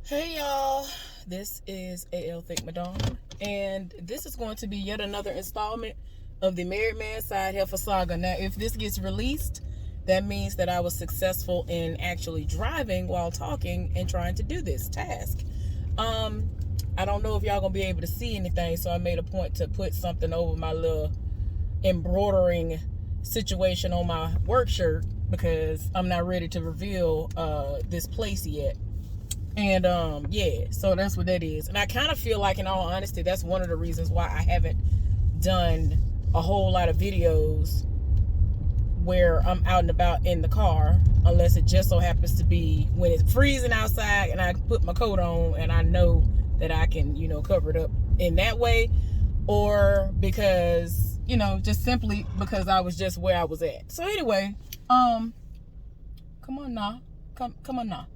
Hey y'all, this is AL Think Madonna, and this is going to be yet another installment of the Married Man Side Heffa Saga. Now, if this gets released, that means that I was successful in actually driving while talking and trying to do this task. I don't know if y'all gonna be able to see anything, so I made a point to put something over my little embroidering situation on my work shirt because I'm not ready to reveal this place yet. And yeah, so that's what that is. And I kind of feel like, in all honesty, that's one of the reasons why I haven't done a whole lot of videos where I'm out and about in the car, unless it just so happens to be when it's freezing outside and I put my coat on and I know that I can, cover it up in that way, or because, just simply because I was just where I was at. So anyway, come on now. Come on now.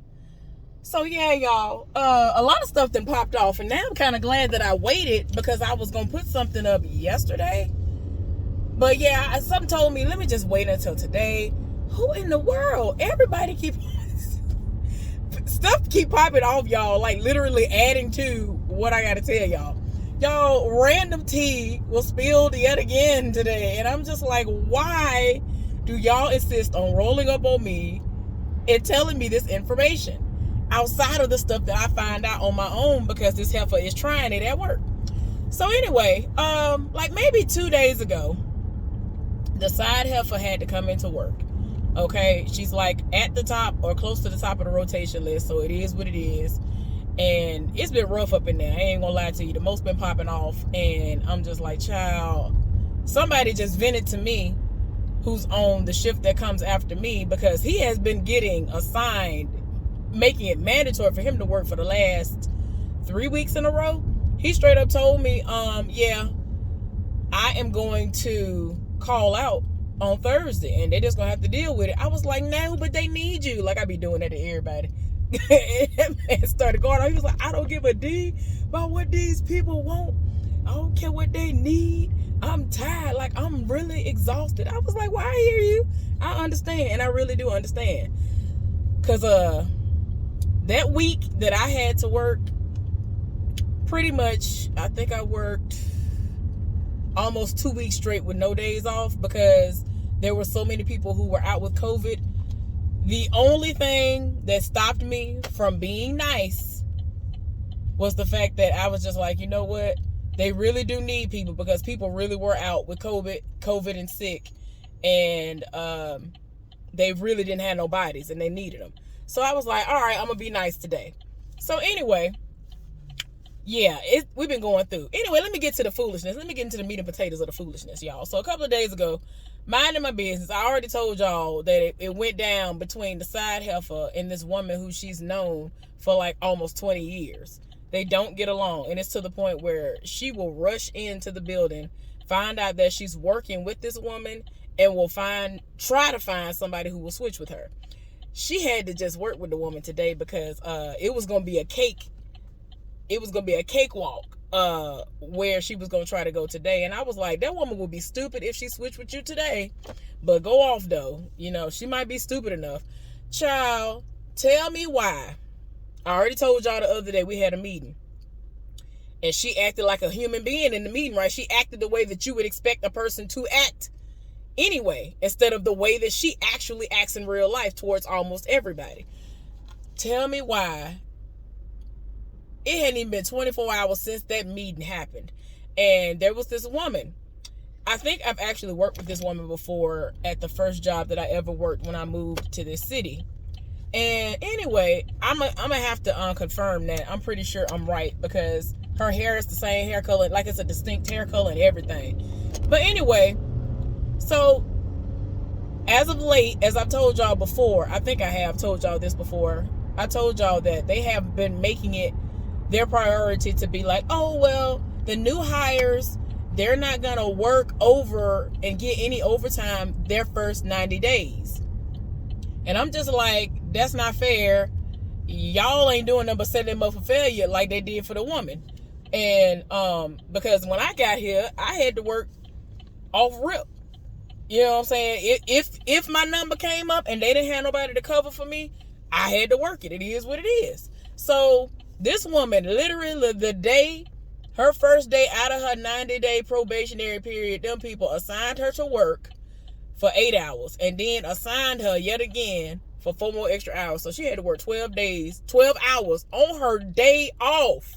So yeah, y'all, a lot of stuff then popped off, and now I'm kind of glad that I waited because I was gonna put something up yesterday. But yeah, something told me, let me just wait until today. Who in the world? Everybody stuff keep popping off, y'all, like literally adding to what I gotta tell y'all. Y'all, random tea was spilled yet again today, and I'm just like, why do y'all insist on rolling up on me and telling me this information outside of the stuff that I find out on my own because this heifer is trying it at work? So anyway, like maybe 2 days ago, the side heifer had to come into work. Okay, she's like at the top or close to the top of the rotation list, so it is what it is. And it's been rough up in there, I ain't gonna lie to you. The most been popping off, and I'm just like, child, somebody just vented to me who's on the shift that comes after me, because he has been getting assigned, making it mandatory for him to work for the last 3 weeks in a row. He straight up told me, yeah, I am going to call out on Thursday and they're just gonna have to deal with it. I was like, no, but they need you. Like I be doing that to everybody. And started going on. He was like, I don't give a D about what these people want. I don't care what they need. I'm tired. Like, I'm really exhausted. I was like, well, I hear you. I understand. And I really do understand. Because that week that I had to work, pretty much, I think I worked almost 2 weeks straight with no days off because there were so many people who were out with COVID. The only thing that stopped me from being nice was the fact that I was just like, you know what? They really do need people, because people really were out with COVID and sick. And they really didn't have no bodies and they needed them. So I was like, all right, I'm going to be nice today. So anyway, yeah, we've been going through. Anyway, let me get to the foolishness. Let me get into the meat and potatoes of the foolishness, y'all. So a couple of days ago, minding my business, I already told y'all that it went down between the side heifer and this woman who she's known for like almost 20 years. They don't get along, and it's to the point where she will rush into the building, find out that she's working with this woman, and will try to find somebody who will switch with her. She had to just work with the woman today because it was going to be a cake. It was going to be a cakewalk where she was going to try to go today. And I was like, that woman would be stupid if she switched with you today. But go off, though. She might be stupid enough. Child, tell me why. I already told y'all the other day we had a meeting. And she acted like a human being in the meeting, right? She acted the way that you would expect a person to act anyway, instead of the way that she actually acts in real life towards almost everybody. Tell me why. It hadn't even been 24 hours since that meeting happened. And there was this woman. I think I've actually worked with this woman before at the first job that I ever worked when I moved to this city. And anyway, I'm gonna have to confirm that. I'm pretty sure I'm right because her hair is the same hair color. Like, it's a distinct hair color and everything. But anyway, so as of late, as I've told y'all before, I think I have told y'all this before. I told y'all that they have been making it their priority to be like, oh, well, the new hires, they're not going to work over and get any overtime their first 90 days. And I'm just like, that's not fair. Y'all ain't doing nothing but setting them up for failure like they did for the woman. And because when I got here, I had to work off rip. You know what I'm saying? If my number came up and they didn't have nobody to cover for me, I had to work it. It is what it is. So This woman, literally the day, her first day out of her 90-day probationary period, them people assigned her to work for 8 hours and then assigned her yet again for 4 more extra hours. So she had to work 12 hours on her day off.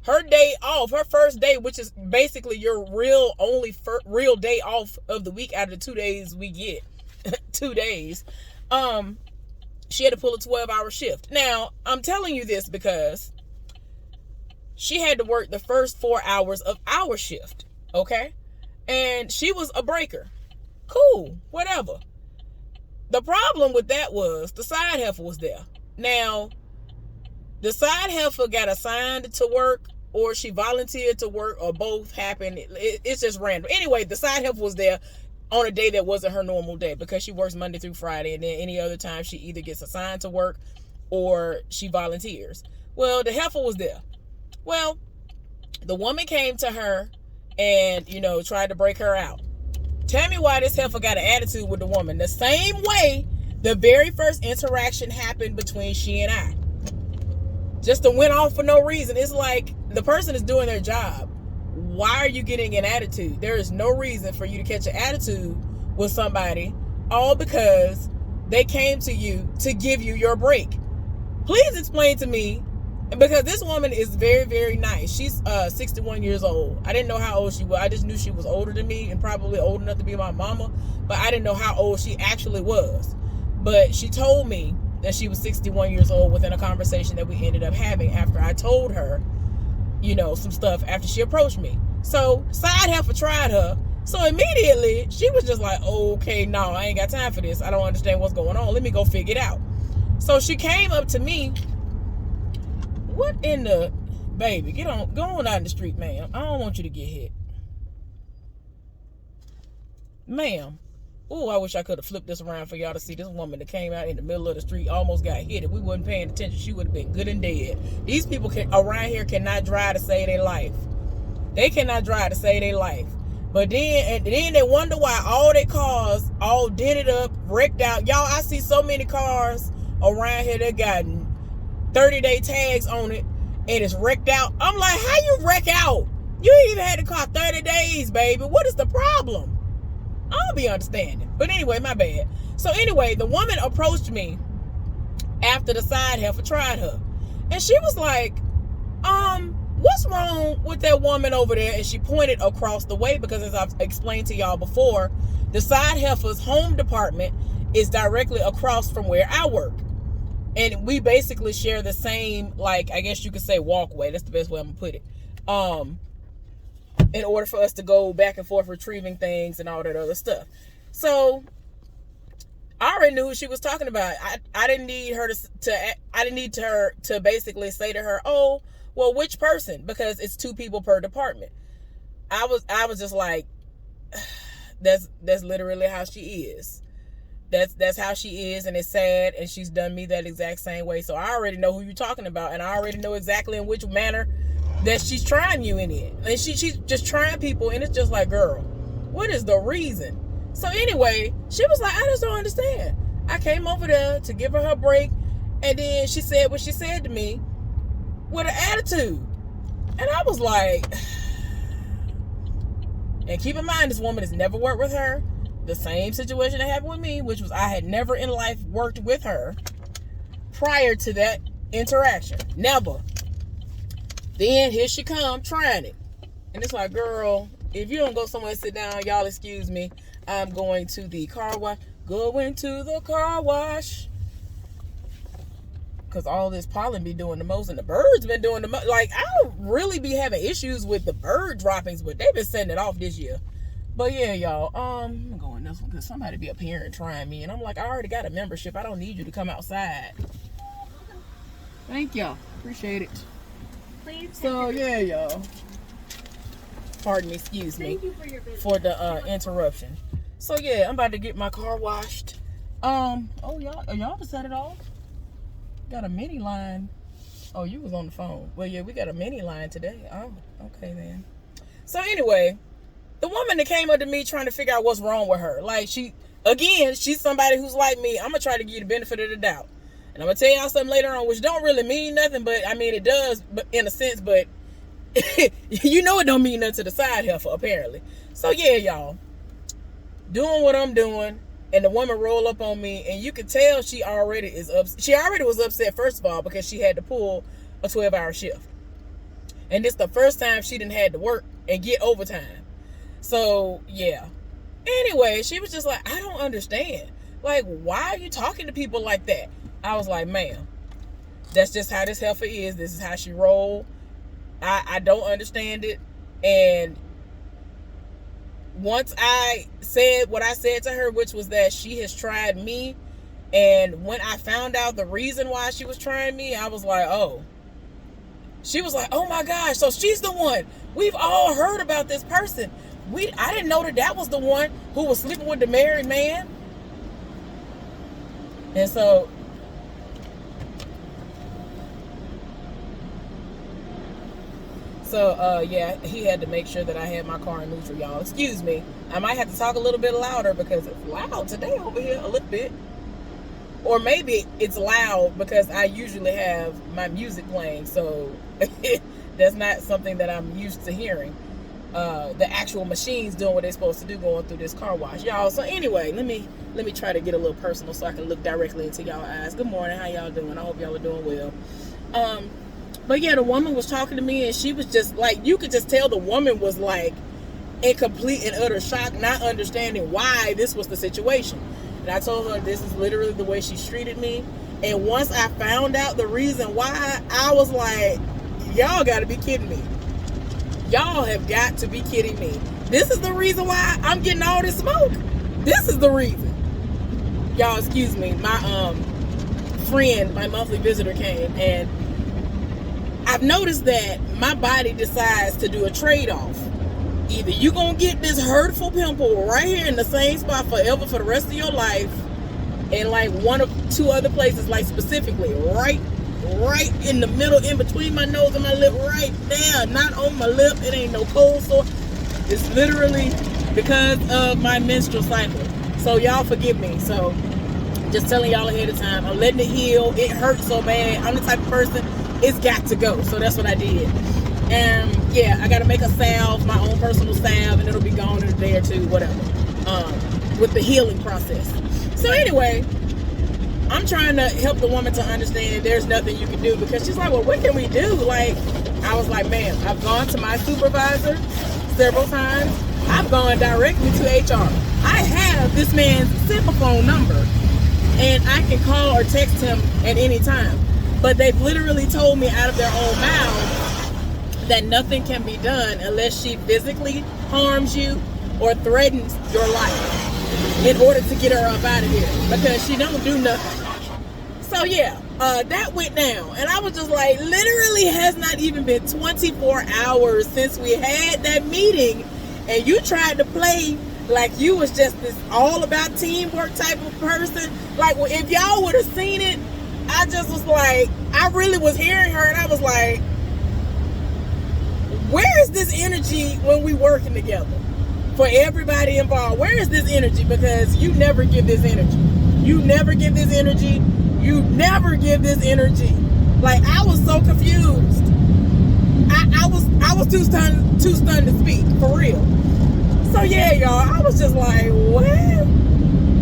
Her day off, her first day, which is basically your real day off of the week out of the 2 days we get. 2 days. She had to pull a 12-hour shift. Now, I'm telling you this because she had to work the first 4 hours of our shift, okay? And she was a breaker. Cool, whatever. The problem with that was the side heifer was there. Now, the side heifer got assigned to work, or she volunteered to work, or both happened. It's just random. Anyway, the side heifer was there on a day that wasn't her normal day because she works Monday through Friday, and then any other time she either gets assigned to work or she volunteers. Well, the heifer was there. Well, the woman came to her and, tried to break her out. Tell me why this heifer got an attitude with the woman. The same way the very first interaction happened between she and I. Just to went off for no reason. It's like the person is doing their job. Why are you getting an attitude? There is no reason for you to catch an attitude with somebody, all because they came to you to give you your break. Please explain to me, because this woman is very, very nice. She's 61 years old. I didn't know how old she was. I just knew she was older than me and probably old enough to be my mama, but I didn't know how old she actually was. But she told me that she was 61 years old within a conversation that we ended up having after I told her, some stuff after she approached me. So side heifer tried her. So immediately she was just like, okay, no, I ain't got time for this. I don't understand what's going on. Let me go figure it out. So she came up to me. What in the, baby, go on out in the street, ma'am. I don't want you to get hit. Ma'am. Oh, I wish I could have flipped this around for y'all to see this woman that came out in the middle of the street, almost got hit. If we wasn't paying attention, she would have been good and dead. These people around here cannot drive to save their life. They cannot drive to save their life. But then they wonder why all their cars all dented up, wrecked out. Y'all, I see so many cars around here that got 30-day tags on it and it's wrecked out. I'm like, how you wreck out? You ain't even had the car 30 days, baby. What is the problem? I don't be understanding. But anyway, my bad. So anyway, the woman approached me after the side heifer tried her. And she was like, what's wrong with that woman over there? And she pointed across the way because, as I've explained to y'all before, the side heifer's home department is directly across from where I work. And we basically share the same, like, I guess you could say walkway. That's the best way I'm going to put it. In order for us to go back and forth retrieving things and all that other stuff. So I already knew who she was talking about. I didn't need her to basically say to her, oh, well, which person? Because it's 2 people per department. I was just like, that's literally how she is. That's how she is, and it's sad, and she's done me that exact same way. So I already know who you're talking about, and I already know exactly in which manner that she's trying you in it. And she's just trying people, and it's just like, girl, what is the reason? So anyway, she was like, I just don't understand. I came over there to give her break, and then she said what she said to me with an attitude. And I was like, and keep in mind, this woman has never worked with her. The same situation that happened with me, which was I had never in life worked with her prior to that interaction. Never. Then here she come trying it. And it's like, girl, if you don't go somewhere and sit down, y'all excuse me, I'm going to the car wash. Going to the car wash. Because all this pollen be doing the most, and the birds been doing the most. Like, I don't really be having issues with the bird droppings, but they've been setting it off this year. But yeah, y'all, I'm going this one because somebody be up here and trying me. And I'm like, I already got a membership. I don't need you to come outside. Thank y'all. Appreciate it. Please. So yeah, y'all. Pardon me, excuse me for the interruption. So yeah, I'm about to get my car washed. Oh y'all to set it off? Got a mini line. Oh, you was on the phone. Well, yeah, we got a mini line today. Oh, okay then. So anyway, the woman that came up to me trying to figure out what's wrong with her. Like she's somebody who's like me. I'm gonna try to give you the benefit of the doubt. And I'm gonna tell y'all something later on, which don't really mean nothing, but I mean it does, but in a sense, but you know it don't mean nothing to the side heifer, apparently. So yeah, y'all, doing what I'm doing, and the woman roll up on me, and you can tell she already was upset, first of all, because she had to pull a 12-hour shift. And this the first time she didn't had to work and get overtime. So yeah. Anyway, she was just like, I don't understand. Like, why are you talking to people like that? I was like, ma'am, that's just how this heifer is. This is how she roll. I don't understand it. And once I said what I said to her, which was that she has tried me, and when I found out the reason why she was trying me, I was like, oh. She was like, oh my gosh, so she's the one. We've all heard about this person. I didn't know that was the one who was sleeping with the married man. And so yeah, he had to make sure that I had my car in neutral, y'all. Excuse me. I might have to talk a little bit louder because it's loud today over here a little bit. Or maybe it's loud because I usually have my music playing, so that's not something that I'm used to hearing. The actual machines doing what they're supposed to do going through this car wash, y'all. So anyway, let me try to get a little personal so I can look directly into y'all eyes. Good morning, how y'all doing? I hope y'all are doing well. But yeah, the woman was talking to me, and she was just like, you could just tell the woman was like in complete and utter shock, not understanding why this was the situation. And I told her this is literally the way she's treated me. And once I found out the reason why, I was like, y'all got to be kidding me. Y'all have got to be kidding me. This is the reason why I'm getting all this smoke. This is the reason. Y'all, excuse me. My friend, my monthly visitor came, and I've noticed that my body decides to do a trade-off. Either you gonna get this hurtful pimple right here in the same spot forever for the rest of your life, and like one of two other places, like specifically right in the middle, in between my nose and my lip, right there, not on my lip. It ain't no cold sore. It's literally because of my menstrual cycle. So y'all forgive me. So just telling y'all ahead of time, I'm letting it heal. It hurts so bad. I'm the type of person, it's got to go. So that's what I did. And yeah, I got to make a salve, my own personal salve, and it'll be gone in a day or two, whatever, with the healing process. So anyway, I'm trying to help the woman to understand there's nothing you can do, because she's like, well, what can we do? Like, I was like, ma'am, I've gone to my supervisor several times. I've gone directly to HR. I have this man's cell phone number, and I can call or text him at any time. But they've literally told me out of their own mouths that nothing can be done unless she physically harms you or threatens your life in order to get her up out of here, because she don't do nothing. So yeah, that went down, and I was just like, literally has not even been 24 hours since we had that meeting, and you tried to play like you was just this all about teamwork type of person. Like, well, if y'all would have seen it, I just was like, I really was hearing her, and I was like, where is this energy when we working together? For everybody involved, where is this energy? Because you never give this energy. You never give this energy. You never give this energy. Like, I was so confused. I was too stunned to speak, for real. So yeah, y'all, I was just like, what?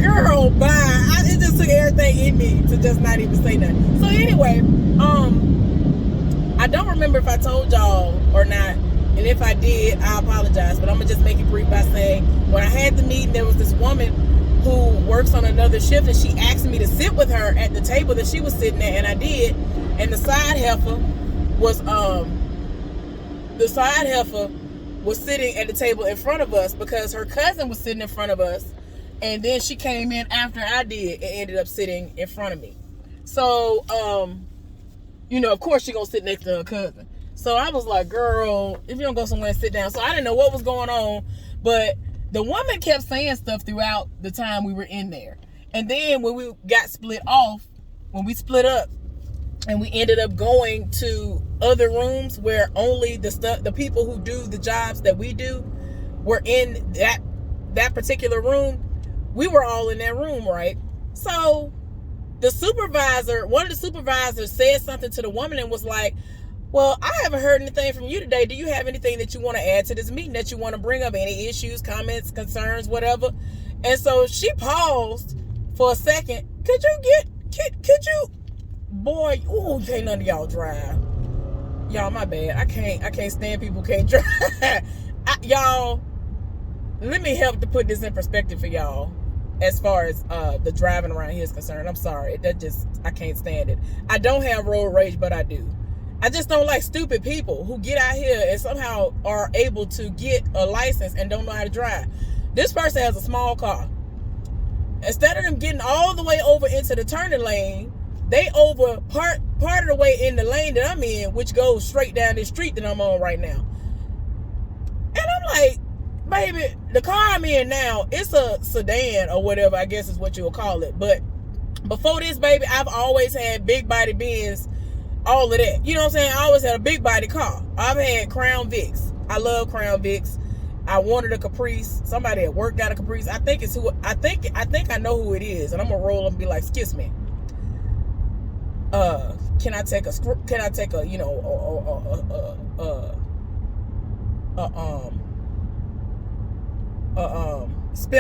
Girl, bye. It just took everything in me to just not even say nothing. So anyway, I don't remember if I told y'all or not, and if I did, I apologize, but I'm gonna just make it brief by saying, when I had the meeting, there was this woman who works on another shift, and she asked me to sit with her at the table that she was sitting at, and I did. And the side heifer was sitting at the table in front of us because her cousin was sitting in front of us, and then she came in after I did and ended up sitting in front of me. So you know, of course she gonna sit next to her cousin. So I was like, girl, if you don't go somewhere and sit down. So I didn't know what was going on, but the woman kept saying stuff throughout the time we were in there. And then when we got split off, when we split up and we ended up going to other rooms where only the people who do the jobs that we do were in that particular room, we were all in that room, right? So one of the supervisors said something to the woman and was like, well, I haven't heard anything from you today. Do you have anything that you want to add to this meeting, that you want to bring up? Any issues, comments, concerns, whatever? And so she paused for a second. Could you, boy, ooh, can't none of y'all drive. Y'all, my bad. I can't stand people who can't drive. Y'all, let me help to put this in perspective for y'all as far as the driving around here is concerned. I'm sorry. I can't stand it. I don't have road rage, but I do. I just don't like stupid people who get out here and somehow are able to get a license and don't know how to drive. This person has a small car. Instead of them getting all the way over into the turning lane, they over part of the way in the lane that I'm in, which goes straight down this street that I'm on right now. And I'm like, baby, the car I'm in now, it's a sedan or whatever, I guess is what you'll call it. But before this, baby, I've always had big body Benz, all of that. You know what I'm saying? I always had a big body car. I've had Crown Vics. I love Crown Vics. I wanted a Caprice. Somebody at work got a Caprice. I think I know who it is, and I'm gonna roll and be like, "Excuse me. Can I take a spin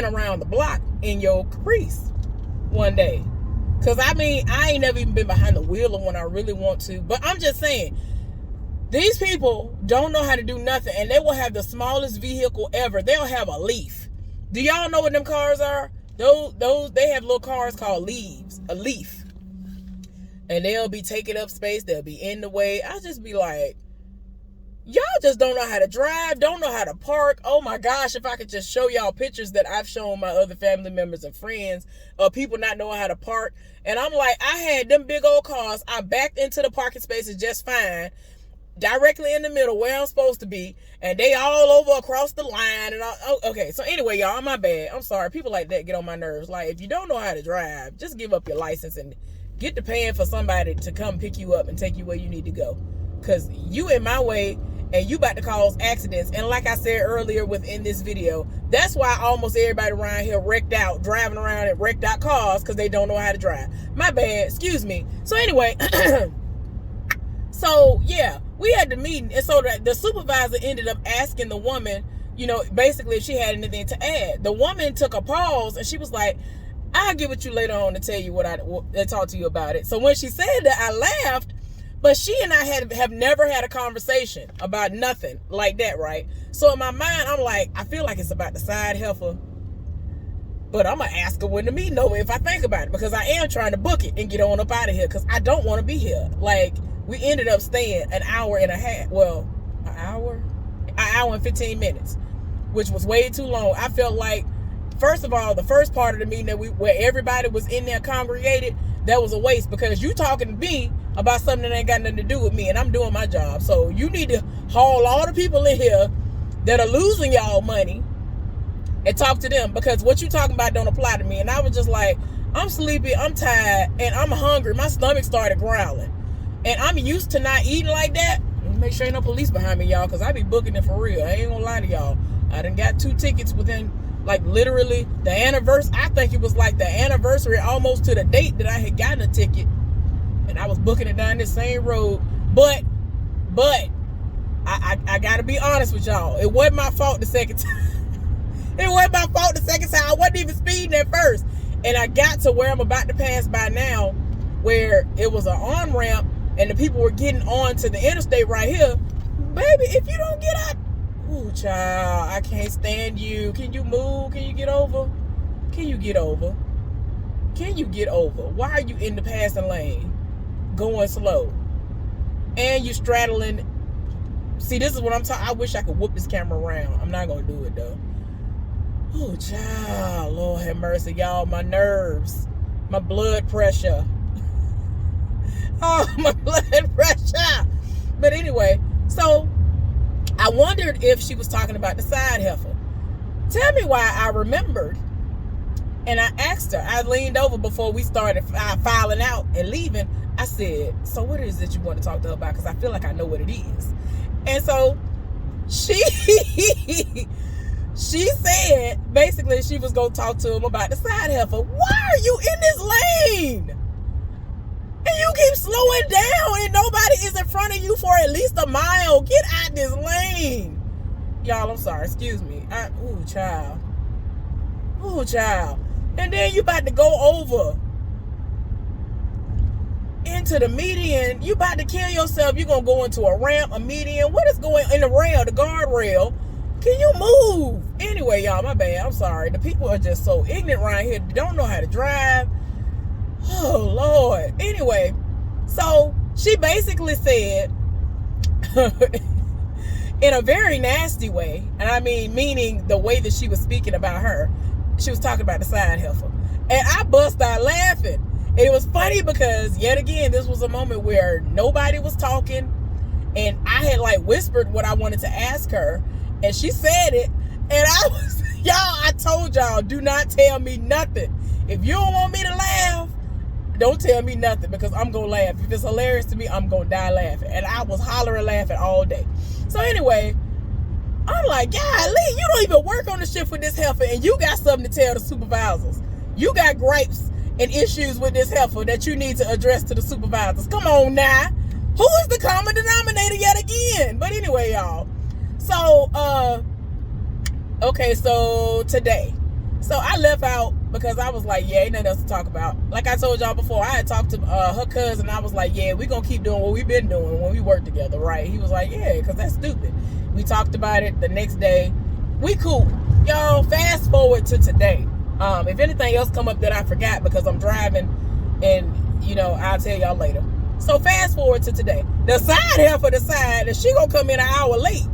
around the block in your Caprice one day?" Because I ain't never even been behind the wheel of one I really want to. But I'm just saying, these people don't know how to do nothing, and they will have the smallest vehicle ever. They'll have a Leaf. Do y'all know what them cars are? Those they have little cars called Leaves, a Leaf. And they'll be taking up space. They'll be in the way. I just be like, y'all just don't know how to drive, don't know how to park. Oh my gosh, if I could just show y'all pictures that I've shown my other family members and friends of people not knowing how to park. And I'm like, I had them big old cars. I backed into the parking spaces just fine, directly in the middle where I'm supposed to be, and they all over across the line. And okay, so anyway, y'all, my bad. I'm sorry. People like that get on my nerves. Like, if you don't know how to drive, just give up your license and get to paying for somebody to come pick you up and take you where you need to go. Because you in my way, and you about to cause accidents. And like I said earlier within this video, that's why almost everybody around here wrecked out, driving around in wrecked out cars, because they don't know how to drive. My bad, excuse me. So anyway, so yeah, we had the meeting, and so the supervisor ended up asking the woman, basically if she had anything to add. The woman took a pause, and she was like, I'll get with you later on to tell you and talk to you about it. So when she said that, I laughed. But she and I have never had a conversation about nothing like that, right? So in my mind, I'm like, I feel like it's about the side heifer. But I'm going to ask her when the meeting over if I think about it. Because I am trying to book it and get on up out of here. Because I don't want to be here. Like, we ended up staying an hour and a half. Well, an hour and 15 minutes. Which was way too long. I felt like, first of all, the first part of the meeting where everybody was in there congregated, that was a waste. Because you talking to me about something that ain't got nothing to do with me, and I'm doing my job. So you need to haul all the people in here that are losing y'all money and talk to them, because what you talking about don't apply to me. And I was just like, I'm sleepy, I'm tired, and I'm hungry. My stomach started growling, and I'm used to not eating like that. Make sure ain't no police behind me, y'all, because I be booking it for real. I ain't gonna lie to y'all. I done got 2 tickets within, like, literally the anniversary. I think it was like the anniversary almost to the date that I had gotten a ticket. And I was booking it down this same road. But I gotta be honest with y'all. It wasn't my fault the second time. It wasn't my fault the second time. I wasn't even speeding at first. And I got to where I'm about to pass by now, where it was an on-ramp and the people were getting on to the interstate right here. Baby, if you don't get out, ooh, child, I can't stand you. Can you move? Can you get over? Can you get over? Can you get over? Why are you in the passing lane? Going slow, and you straddling. See, this is what I'm talking. I wish I could whoop this camera around. I'm not gonna do it though. Oh, child, Lord have mercy, y'all. My nerves, my blood pressure. Oh, my blood pressure. But anyway, so I wondered if she was talking about the side heifer. Tell me why I remembered. And I asked her. I leaned over before we started filing out and leaving. I said, so what is it you want to talk to her about? Because I feel like I know what it is. And so she said, basically, she was going to talk to him about the side heifer. Why are you in this lane? keep slowing down and nobody is in front of you for at least a mile? Get out this lane. Y'all, I'm sorry. Excuse me. Ooh, child. And then you about to go over into the median. You about to kill yourself. You're going to go into a ramp, a median. What is going in the rail, the guardrail? Can you move? Anyway, y'all, my bad. I'm sorry. The people are just so ignorant around here. They don't know how to drive. Oh, Lord. Anyway, so she basically said, in a very nasty way, and I mean, meaning the way that she was speaking about her, she was talking about the side heifer. And I bust out laughing. And it was funny because, yet again, this was a moment where nobody was talking. And I had like whispered what I wanted to ask her. And she said it. And I was, y'all, I told y'all, do not tell me nothing. If you don't want me to laugh, don't tell me nothing, because I'm going to laugh. If it's hilarious to me, I'm going to die laughing. And I was hollering laughing all day. So anyway, I'm like, golly, you don't even work on the shift with this heifer, and you got something to tell the supervisors. You got gripes and issues with this heifer that you need to address to the supervisors. Come on now. Who is the common denominator yet again? But anyway, y'all. So, okay, so today. So I left out because I was like, yeah, ain't nothing else to talk about. Like I told y'all before, I had talked to her cousin. I was like, yeah, we're going to keep doing what we've been doing when we work together, right? He was like, yeah, because that's stupid. We talked about it the next day. We cool. Y'all, fast forward to today. If anything else come up that I forgot because I'm driving, and, you know, I'll tell y'all later. So fast forward to today. The side heifer decided that she going to come in an hour late.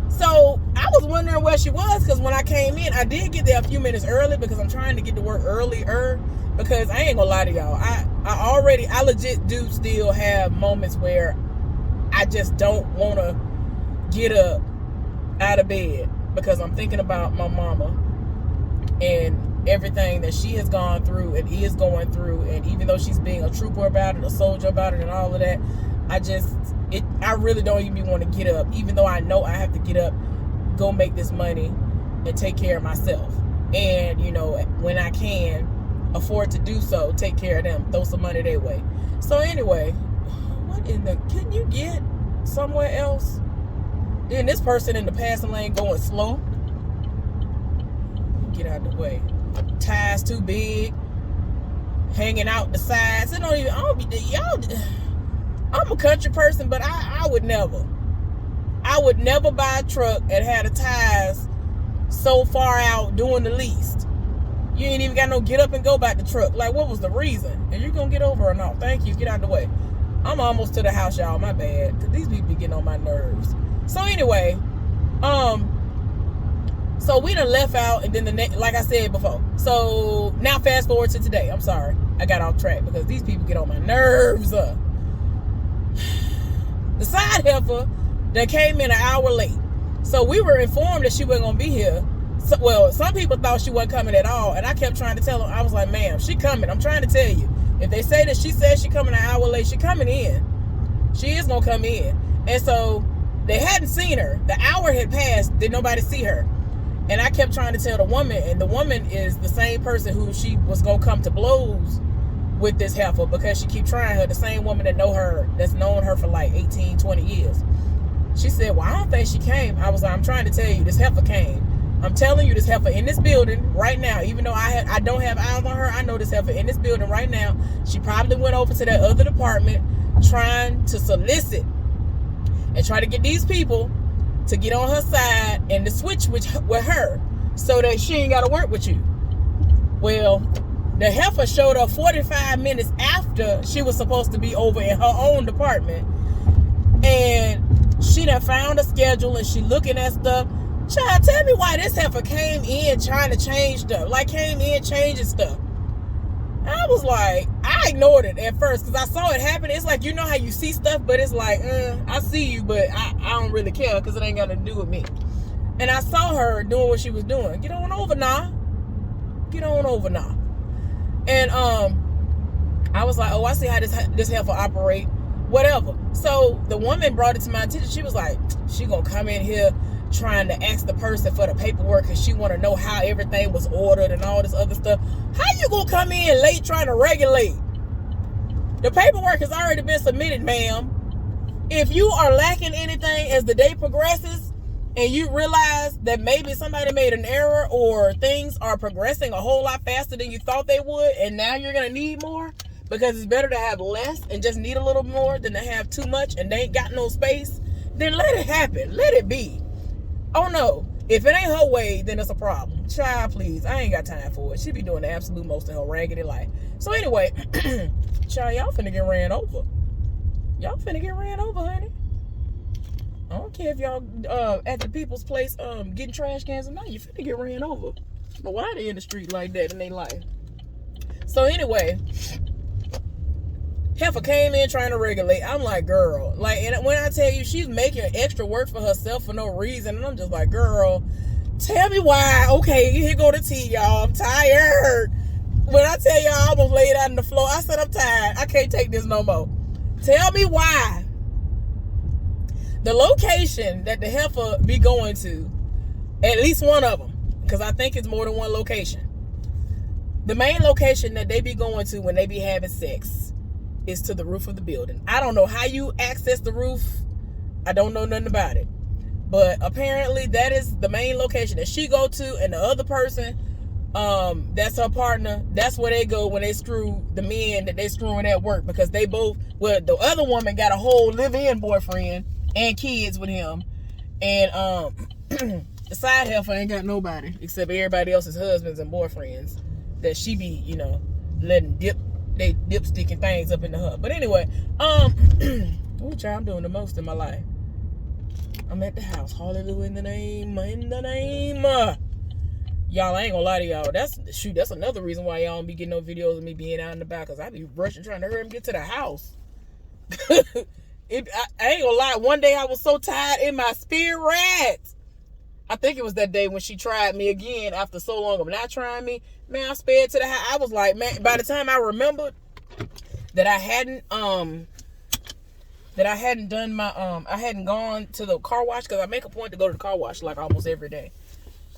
So I was wondering where she was, because when I came in, I did get there a few minutes early because I'm trying to get to work earlier, because I ain't gonna lie to y'all. I legit do still have moments where I just don't want to get up out of bed because I'm thinking about my mama and everything that she has gone through and is going through. And even though she's being a trooper about it, a soldier about it, and all of that, I really don't even want to get up, even though I know I have to get up, go make this money, and take care of myself. And, you know, when I can afford to do so, take care of them, throw some money their way. So anyway, can you get somewhere else? Then this person in the passing lane going slow. Get out of the way. Tires too big, hanging out the sides. I'm a country person, but I would never buy a truck and have the tires so far out doing the least. You ain't even got no get up and go back the truck. Like, what was the reason? Are you gonna get over or not? Thank you. Get out of the way. I'm almost to the house, y'all. My bad. Because these people be getting on my nerves. So anyway, so we done left out, and then like I said before. So now fast forward to today. I'm sorry. I got off track because these people get on my nerves. The side heifer that came in an hour late. So we were informed that she wasn't going to be here. So, well, some people thought she wasn't coming at all. And I kept trying to tell them, I was like, ma'am, she coming. I'm trying to tell you. If they say that she said she coming an hour late, she coming in. She is going to come in. And so they hadn't seen her. The hour had passed. Did nobody see her? And I kept trying to tell the woman. And the woman is the same person who she was going to come to blows with this heifer, because she keep trying her, the same woman that's known her for like 18, 20 years. She said, well, I don't think she came. I was like, I'm trying to tell you, this heifer came. I'm telling you, this heifer in this building right now, even though I don't have eyes on her, I know this heifer in this building right now. She probably went over to that other department trying to solicit and try to get these people to get on her side and to switch with her so that she ain't got to work with you. Well, the heifer showed up 45 minutes after she was supposed to be over in her own department. And she done found a schedule and she looking at stuff. Child, tell me why this heifer came in trying to change stuff. Like, came in changing stuff. I was like, I ignored it at first because I saw it happen. It's like, you know how you see stuff, but it's like, I see you, but I don't really care because it ain't got nothing to do with me. And I saw her doing what she was doing. Get on over now. Get on over now. And I was like, oh, I see how this heifer operate, whatever. So the woman brought it to my attention. She was like, she gonna come in here trying to ask the person for the paperwork because she want to know how everything was ordered and all this other stuff. How you gonna come in late trying to regulate? The paperwork has already been submitted, ma'am. If you are lacking anything as the day progresses and you realize that maybe somebody made an error or things are progressing a whole lot faster than you thought they would, and now you're going to need more because it's better to have less and just need a little more than to have too much and they ain't got no space, then let it happen. Let it be. Oh no. If it ain't her way, then it's a problem. Child, please. I ain't got time for it. She be doing the absolute most of her raggedy life. So anyway, child, y'all finna get ran over. Y'all finna get ran over, honey. I don't care if y'all at the people's place getting trash cans or not. You finna get ran over. But why they in the street like that in their life? So anyway, Heffa came in trying to regulate. I'm like, girl. Like, and when I tell you she's making extra work for herself for no reason, and I'm just like, girl, tell me why. Okay, here go the tea, y'all. I'm tired. When I tell y'all I almost laid out on the floor, I said I'm tired. I can't take this no more. Tell me why. The location that the Heffa be going to, at least one of them, because I think it's more than one location. The main location that they be going to when they be having sex is to the roof of the building. I don't know how you access the roof. I don't know nothing about it. But apparently that is the main location that she go to, and the other person, that's her partner, that's where they go when they screw the men that they screwing at work, because they both, well, the other woman got a whole live-in boyfriend and kids with him, and the side heifer ain't got nobody except everybody else's husbands and boyfriends that she be, letting they dipsticking things up into her. But anyway, which I'm doing the most in my life. I'm at the house. Hallelujah, in the name. Y'all, I ain't gonna lie to y'all. That's another reason why y'all don't be getting no videos of me being out in the back, because I be rushing trying to hurry and get to the house. I ain't gonna lie. One day I was so tired in my spirit. I think it was that day when she tried me again after so long of not trying me. Man, I sped to the house. I was like, man, by the time I remembered that I hadn't done my I hadn't gone to the car wash, because I make a point to go to the car wash like almost every day.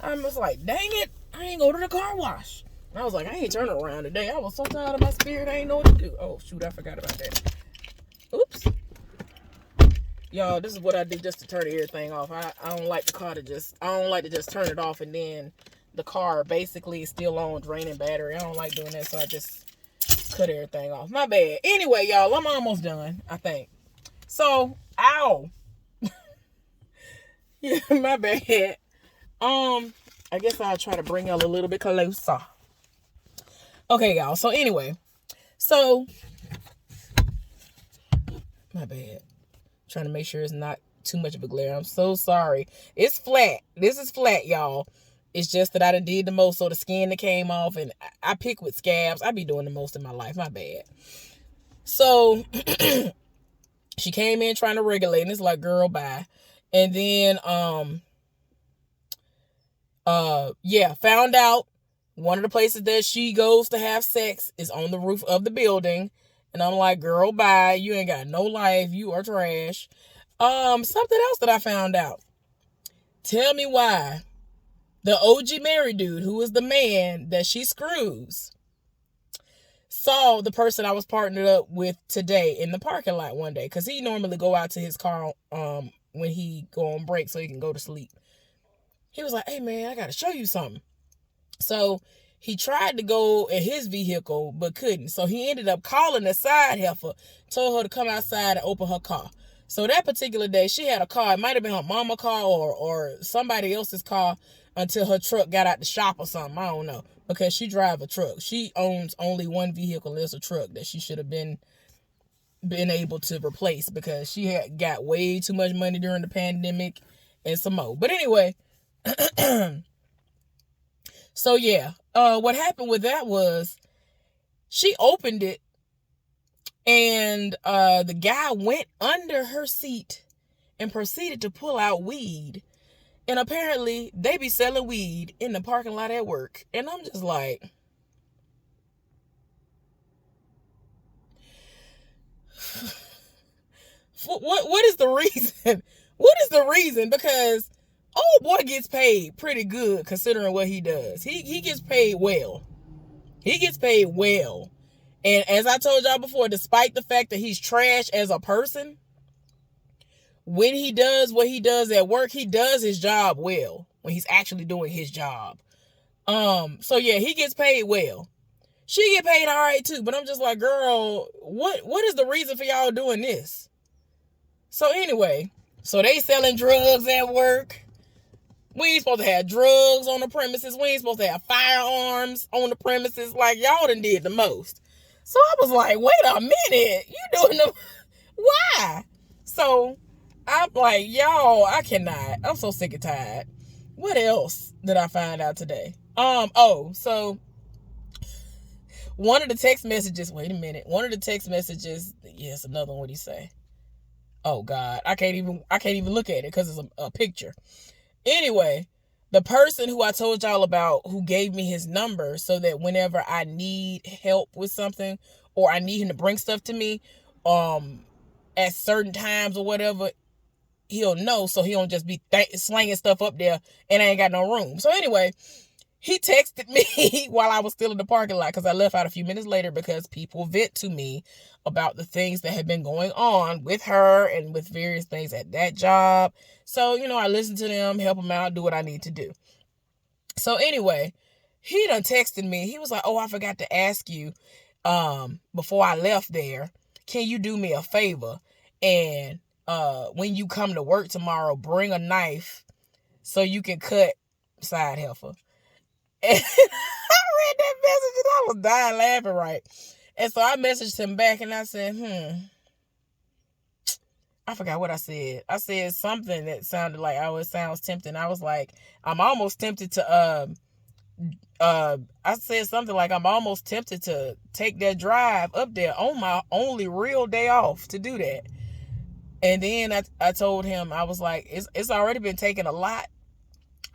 I was like, dang it, I ain't go to the car wash. And I was like, I ain't turning around today. I was so tired of my spirit, I ain't know what to do. Oh shoot, I forgot about that. Oops. Y'all, this is what I did just to turn everything off. I don't like the car to just, I don't like to just turn it off and then the car basically is still on, draining battery. I don't like doing that, so I just cut everything off. My bad. Anyway, y'all, I'm almost done, I think. So, ow. Yeah, my bad. I guess I'll try to bring y'all a little bit closer. Okay, y'all. So anyway, my bad. Trying to make sure it's not too much of a glare. I'm so sorry. It's flat. This is flat, y'all. It's just that I done did the most, so the skin that came off, and I pick with scabs. I be doing the most in my life. My bad. So she came in trying to regulate, and it's like, girl, bye. And then found out one of the places that she goes to have sex is on the roof of the building. And I'm like, girl, bye. You ain't got no life. You are trash. Something else that I found out. Tell me why the OG married dude, who is the man that she screws, saw the person I was partnered up with today in the parking lot one day. Because he normally go out to his car when he go on break so he can go to sleep. He was like, hey, man, I got to show you something. So he tried to go in his vehicle, but couldn't. So he ended up calling the side heifer, told her to come outside and open her car. So that particular day, she had a car. It might have been her mama's car or somebody else's car until her truck got out the shop or something. I don't know. Because she drives a truck. She owns only one vehicle. It's a truck that she should have been able to replace, because she had got way too much money during the pandemic and some more. But anyway, so yeah, what happened with that was she opened it, and the guy went under her seat and proceeded to pull out weed. And apparently they be selling weed in the parking lot at work. And I'm just like, what is the reason? What is the reason? Because old boy gets paid pretty good considering what he does. He gets paid well. He gets paid well. And as I told y'all before, despite the fact that he's trash as a person, when he does what he does at work, he does his job well. When he's actually doing his job. So yeah, he gets paid well. She get paid all right too, but I'm just like, girl, what is the reason for y'all doing this? So anyway, so they selling drugs at work. We ain't supposed to have drugs on the premises. We ain't supposed to have firearms on the premises. Like, y'all done did the most. So I was like, wait a minute. You doing the... Why? So I'm like, y'all, I cannot. I'm so sick and tired. What else did I find out today? So one of the text messages, wait a minute. One of the text messages, yes, another one, what'd he say? Oh God, I can't even look at it because it's a picture. Anyway, the person who I told y'all about who gave me his number so that whenever I need help with something or I need him to bring stuff to me, at certain times or whatever, he'll know so he don't just be slanging stuff up there and I ain't got no room. So anyway, he texted me while I was still in the parking lot because I left out a few minutes later because people vent to me about the things that had been going on with her and with various things at that job. So, I listen to them, help them out, do what I need to do. So anyway, he done texted me. He was like, oh, I forgot to ask you before I left there, can you do me a favor? And when you come to work tomorrow, bring a knife so you can cut side Heffa. And I read that message and I was dying laughing, right? And so I messaged him back and I said, I forgot what I said. I said something that sounded like, it sounds tempting. I was like, I'm almost tempted to, I said something like, I'm almost tempted to take that drive up there on my only real day off to do that. And then I told him, I was like, it's already been taking a lot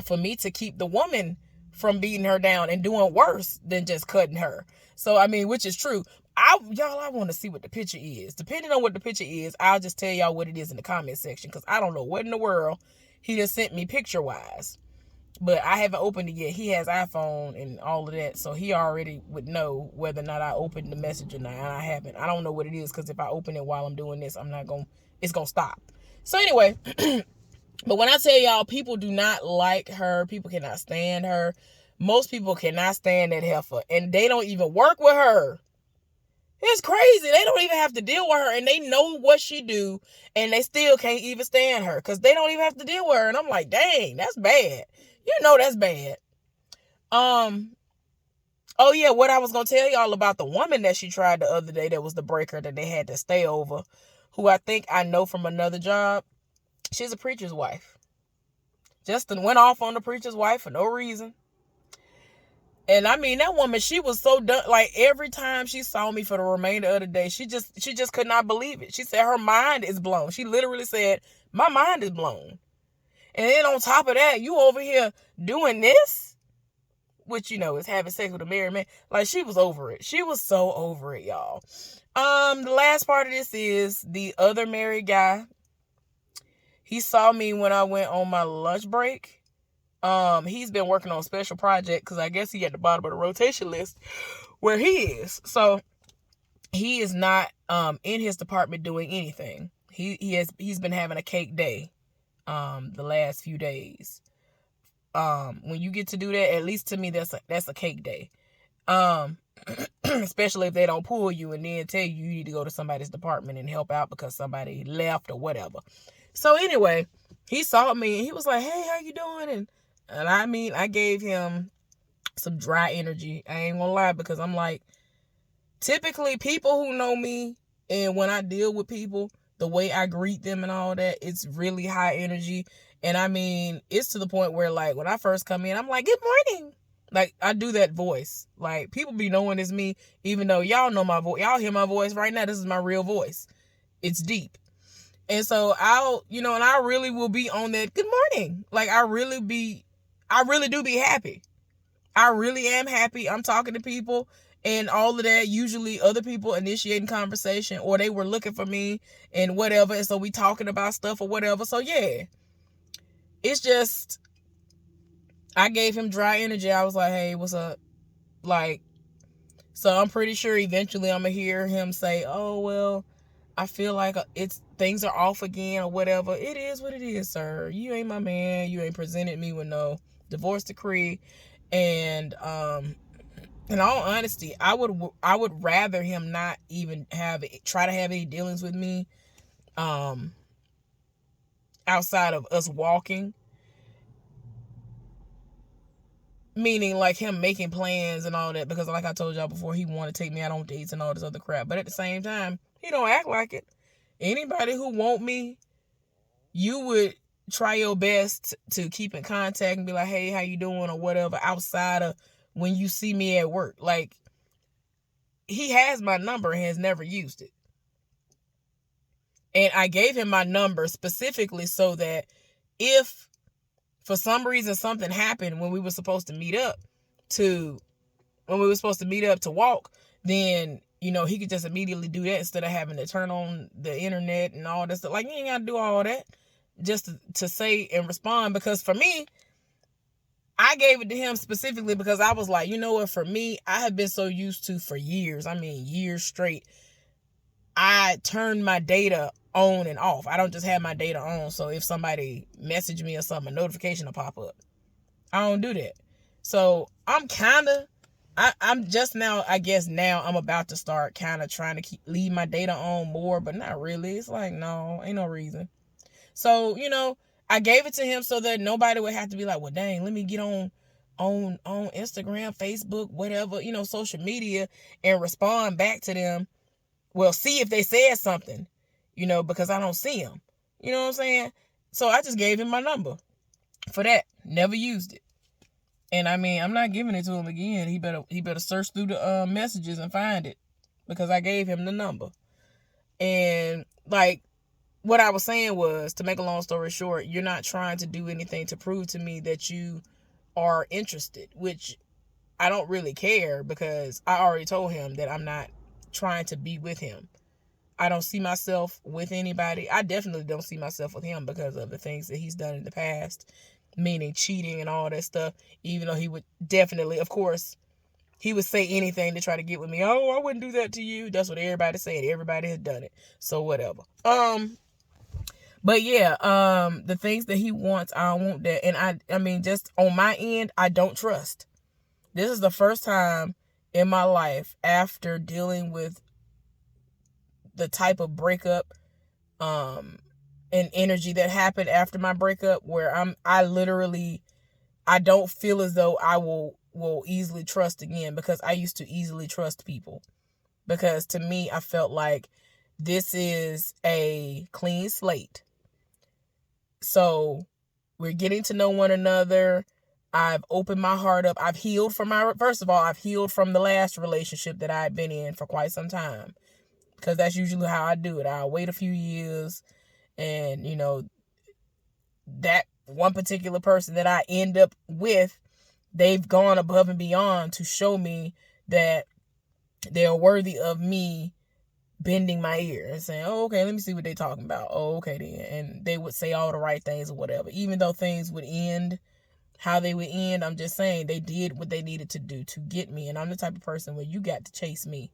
for me to keep the woman from beating her down and doing worse than just cutting her. So, which is true. I want to see what the picture is. Depending on what the picture is, I'll just tell y'all what it is in the comment section because I don't know what in the world he just sent me picture-wise. But I haven't opened it yet. He has iPhone and all of that, so he already would know whether or not I opened the message or not. And I haven't. I don't know what it is because if I open it while I'm doing this, it's going to stop. So anyway, but when I tell y'all, people do not like her. People cannot stand her. Most people cannot stand that Heffa. And they don't even work with her. It's crazy. They don't even have to deal with her. And they know what she do. And they still can't even stand her. Because they don't even have to deal with her. And I'm like, dang, that's bad. That's bad. Oh yeah, what I was going to tell y'all about the woman that she tried the other day that was the breaker that they had to stay over. Who I think I know from another job. She's a preacher's wife. Just went off on the preacher's wife for no reason. And that woman, she was so done. Like every time she saw me for the remainder of the day, she just could not believe it. She said her mind is blown. She literally said, my mind is blown. And then on top of that, you over here doing this, which, is having sex with a married man. Like she was over it. She was so over it, y'all. The last part of this is the other married guy. He saw me when I went on my lunch break. He's been working on a special project because I guess he at the bottom of the rotation list where he is. So he is not in his department doing anything. He's been having a cake day the last few days. When you get to do that, at least to me that's a cake day. Especially if they don't pull you and then tell you need to go to somebody's department and help out because somebody left or whatever. So anyway, he saw me and he was like, hey, how you doing? And I gave him some dry energy. I ain't gonna lie, because I'm like, typically people who know me and when I deal with people, the way I greet them and all that, it's really high energy. And it's to the point where like when I first come in, I'm like, good morning. Like I do that voice. Like people be knowing it's me, even though y'all know my voice. Y'all hear my voice right now. This is my real voice. It's deep. And so and I really will be on that good morning. Like I really do be happy. I really am happy. I'm talking to people and all of that. Usually other people initiating conversation or they were looking for me and whatever. And so we talking about stuff or whatever. So yeah, it's just, I gave him dry energy. I was like, hey, what's up? Like, So I'm pretty sure eventually I'm gonna hear him say, "Oh well, I feel like things are off again or whatever." It is what it is, sir. You ain't my man. You ain't presented me with no divorce decree, and in all honesty, I would rather him not even try to have any dealings with me, outside of us walking. Meaning like him making plans and all that, because like I told y'all before, he want to take me out on dates and all this other crap. But at the same time, he don't act like it. Anybody who want me, you would try your best to keep in contact and be like, hey, how you doing or whatever, outside of when you see me at work. Like, he has my number and has never used it. And I gave him my number specifically so that if for some reason something happened when we were supposed to meet up to walk, then, you know, he could just immediately do that instead of having to turn on the internet and all that stuff. Like, you ain't got to do all that just to say and respond. Because for me, I gave it to him specifically because I was like, you know what, for me, I have been so used to, for years, years straight, I turn my data on and off. I don't just have my data on. So if somebody message me or something, a notification will pop up. I don't do that. So I'm just now, I guess now I'm about to start kind of trying to leave my data on more, but not really. It's like, no, ain't no reason. So, you know, I gave it to him so that nobody would have to be like, well, dang, let me get on Instagram, Facebook, whatever, you know, social media, and respond back to them. Well, see if they said something, you know, because I don't see them. You know what I'm saying? So I just gave him my number for that. Never used it. And I'm not giving it to him again. He better search through the messages and find it, because I gave him the number. And like what I was saying was, to make a long story short, you're not trying to do anything to prove to me that you are interested, which I don't really care, because I already told him that I'm not trying to be with him. I don't see myself with anybody. I definitely don't see myself with him because of the things that he's done in the past, meaning cheating and all that stuff. Even though he would definitely, of course, he would say anything to try to get with me. Oh, I wouldn't do that to you. That's what everybody said. Everybody has done it. So whatever. But yeah, the things that he wants, I don't want that. And I mean, just on my end, I don't trust. This is the first time in my life, after dealing with the type of breakup and energy that happened after my breakup, where I don't feel as though I will easily trust again, because I used to easily trust people. Because to me, I felt like this is a clean slate. So we're getting to know one another. I've opened my heart up. I've healed from the last relationship that I've been in for quite some time. Because that's usually how I do it. I'll wait a few years, and, you know, that one particular person that I end up with, they've gone above and beyond to show me that they're worthy of me bending my ear and saying, oh, okay, let me see what they're talking about. Oh, okay then. And they would say all the right things or whatever. Even though things would end how they would end, I'm just saying they did what they needed to do to get me. And I'm the type of person where you got to chase me.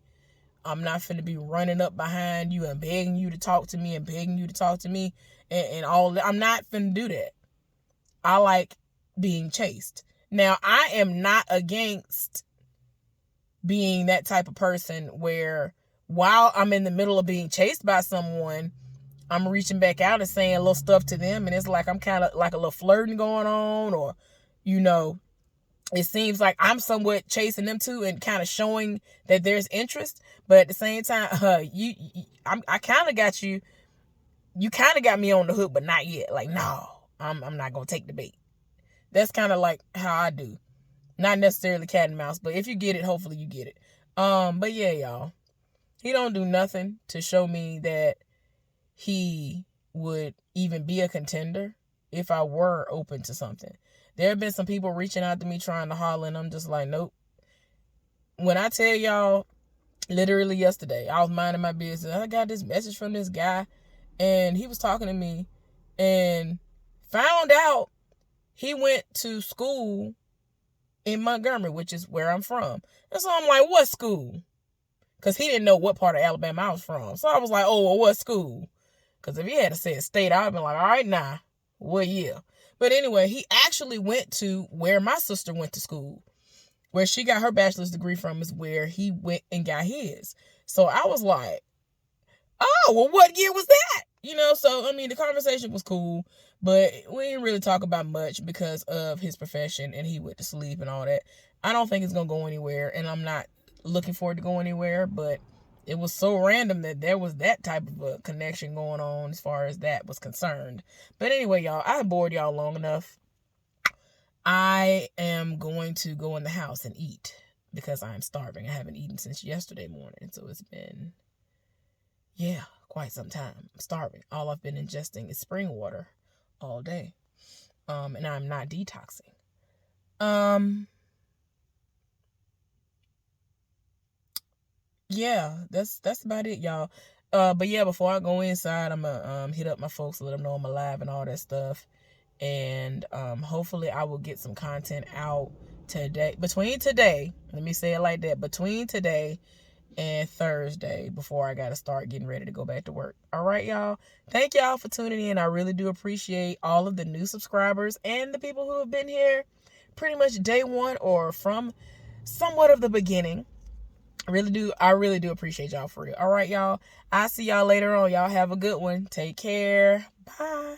I'm not finna be running up behind you and begging you to talk to me and all that. I'm not finna do that. I like being chased. Now, I am not against being that type of person where, while I'm in the middle of being chased by someone, I'm reaching back out and saying little stuff to them, and it's like I'm kind of like a little flirting going on, or, you know, it seems like I'm somewhat chasing them too and kind of showing that there's interest. But at the same time, I kind of got you. You kind of got me on the hook, but not yet. Like, no, I'm not going to take the bait. That's kind of like how I do. Not necessarily cat and mouse, but if you get it, hopefully you get it. But yeah, y'all. He don't do nothing to show me that he would even be a contender if I were open to something. There have been some people reaching out to me trying to holler, and I'm just like, nope. When I tell y'all, literally yesterday, I was minding my business. I got this message from this guy, and he was talking to me, and found out he went to school in Montgomery, which is where I'm from. And so I'm like, what school? Because he didn't know what part of Alabama I was from. So I was like, oh, well, what school? Because if he had said state, I would have been like, all right, nah, what year? But anyway, he actually went to where my sister went to school. Where she got her bachelor's degree from is where he went and got his. So I was like, oh, well, what year was that? You know, so, I mean, the conversation was cool, but we didn't really talk about much because of his profession and he went to sleep and all that. I don't think it's going to go anywhere, and I'm not looking forward to go anywhere, but it was so random that there was that type of a connection going on as far as that was concerned. But anyway, y'all, I bored y'all long enough. I am going to go in the house and eat because I'm starving. I haven't eaten since yesterday morning, so it's been, quite some time. I'm starving. All I've been ingesting is spring water all day, and I'm not detoxing. That's about it, y'all. But yeah, before I go inside, I'm gonna hit up my folks, let them know I'm alive and all that stuff. And hopefully I will get some content out today. Let me say it like that, between today and Thursday before I got to start getting ready to go back to work. All right, y'all. Thank y'all for tuning in. I really do appreciate all of the new subscribers and the people who have been here pretty much day one or from somewhat of the beginning. I really do appreciate y'all for real. All right, y'all. I'll see y'all later on. Y'all have a good one. Take care. Bye.